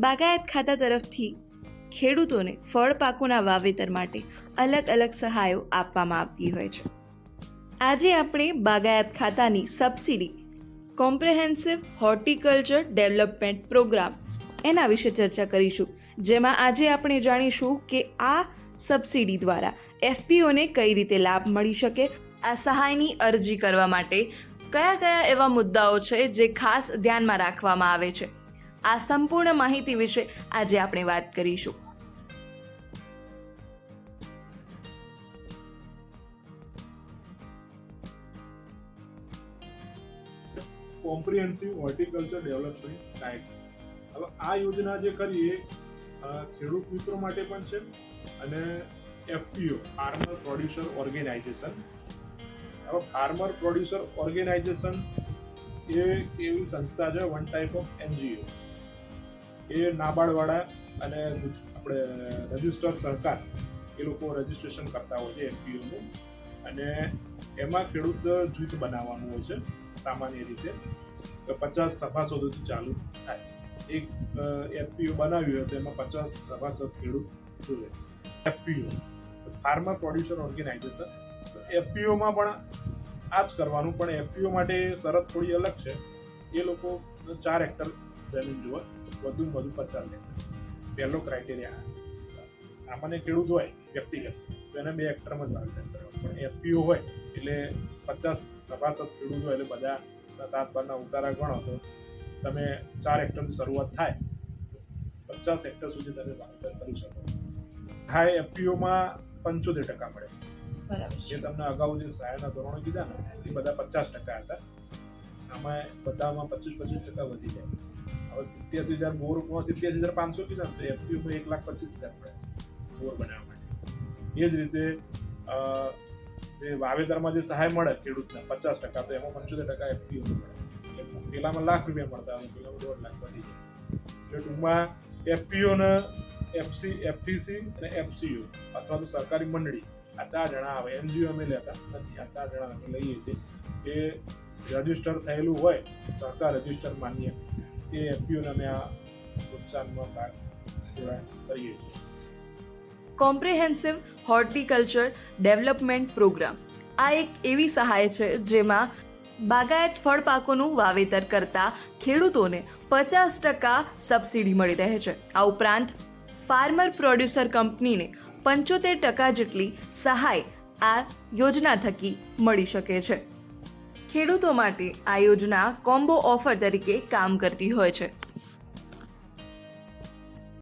બાગાયત ખાતા તરફથી ખેડૂતોને ફળ પાકોના વાવેતર માટે અલગ અલગ સહાયો આપવામાં આવતી હોય છે. આજે આપણે બાગાયત ખાતાની subsidy comprehensive horticulture development programme એના વિશે ચર્ચા કરીશું, જેમાં આજે આપણે જાણીશું કે આ સબસિડી દ્વારા એફપીઓને કઈ રીતે લાભ મળી શકે, આ સહાયની અરજી કરવા માટે કયા કયા એવા મુદ્દાઓ છે જે ખાસ ધ્યાનમાં રાખવામાં આવે છે. આ સંપૂર્ણ માહિતી વિશે આજે આપણે વાત કરીશું. Comprehensive horticulture development diet. હવે આ યોજના જે કરી એ ખેડૂત મિત્રો માટે પણ છે અને એફપીઓ ફાર્મર પ્રોડ્યુસર ઓર્ગેનાઇઝેશન. હવે ફાર્મર પ્રોડ્યુસર ઓર્ગેનાઇઝેશન એ એવી સંસ્થા છે, વન ટાઈપ ઓફ એનજીઓ. એ નાબાર્ડવાળા અને આપણે રજિસ્ટર સરકાર એ લોકો રજિસ્ટ્રેશન કરતા હોય છે એફપીઓનું, અને એમાં ખેડૂત જૂથ બનાવવાનું હોય છે. સામાન્ય રીતે 50 સભાસદોથી ચાલુ થાય. એક એફપીઓ બનાવ્યું હોય તો એમાં 50 સભાસદ ખેડૂત જોઈએ. FPO farmer producer organisation. એફપીઓમાં પણ આ જ કરવાનું, પણ એફપીઓ માટે શરત થોડી અલગ છે. એ લોકો 4 હેક્ટર જમીન જોવે, વધુમાં વધુ 50 હેક્ટર. પહેલો ક્રાઇટેરિયા. સામાન્ય ખેડૂત હોય વ્યક્તિગત તો એને 2 હેક્ટરમાં જ વાવેતર કરવાનું, પણ એફપીઓ હોય એટલે 50 સભાસદ ખેડૂત હોય એટલે બધા 7 બારના ઉતારા ગણો તો તમે 4 હેક્ટરની શરૂઆત થાય 50 હેક્ટર સુધી તમે વાવેતર કરી શકો. હા, એફપીઓમાં 75% મળે. બરાબર. જે તમને અગાઉ જે સહાયના ધોરણો કીધા ને એ બધા 50% હતા. આમાં બધામાં 25% વધી જાય. હવે 87,000 બોરમાં 87,500 કીધા તો એફપીઓમાં 1,25,000 મળે બોર બનાવવા માટે. એ જ રીતે જે વાવેતરમાં જે સહાય મળે ખેડૂતને 50%, તો એમાં 75% એફપીઓ મળે. એટલે પેલામાં ₹1,00,000 મળતા હોય, પેલામાં ₹1.5 લાખ વધી જાય. એટલે ટૂંકમાં એફપીઓને એફટીસી અને એફસીઓ અથવા તો સરકારી મંડળી આ 4 જણા આવે. એનજીઓ અમે લેતા નથી, આ 4 જણા અમે લઈએ છીએ. એ રજિસ્ટર થયેલું હોય, સરકાર રજિસ્ટર માન્ય, એ એફપીઓને અમે આ પ્રોત્સાહનમાં ભાગ કરીએ છીએ. કોમ્પ્રિહેન્સિવ હોર્ટિકલ્ચર ડેવલપમેન્ટ પ્રોગ્રામ આ એક એવી સહાય છે જેમાં બાગાયત ફળ પાકોનું વાવેતર કરતા ખેડૂતોને 50% સબસિડી મળી રહે છે. આ ઉપરાંત ફાર્મર પ્રોડ્યુસર કંપનીને 75% જેટલી સહાય આ યોજના થકી મળી શકે છે. ખેડૂતો માટે આ યોજના કોમ્બો ઓફર તરીકે કામ કરતી હોય છે.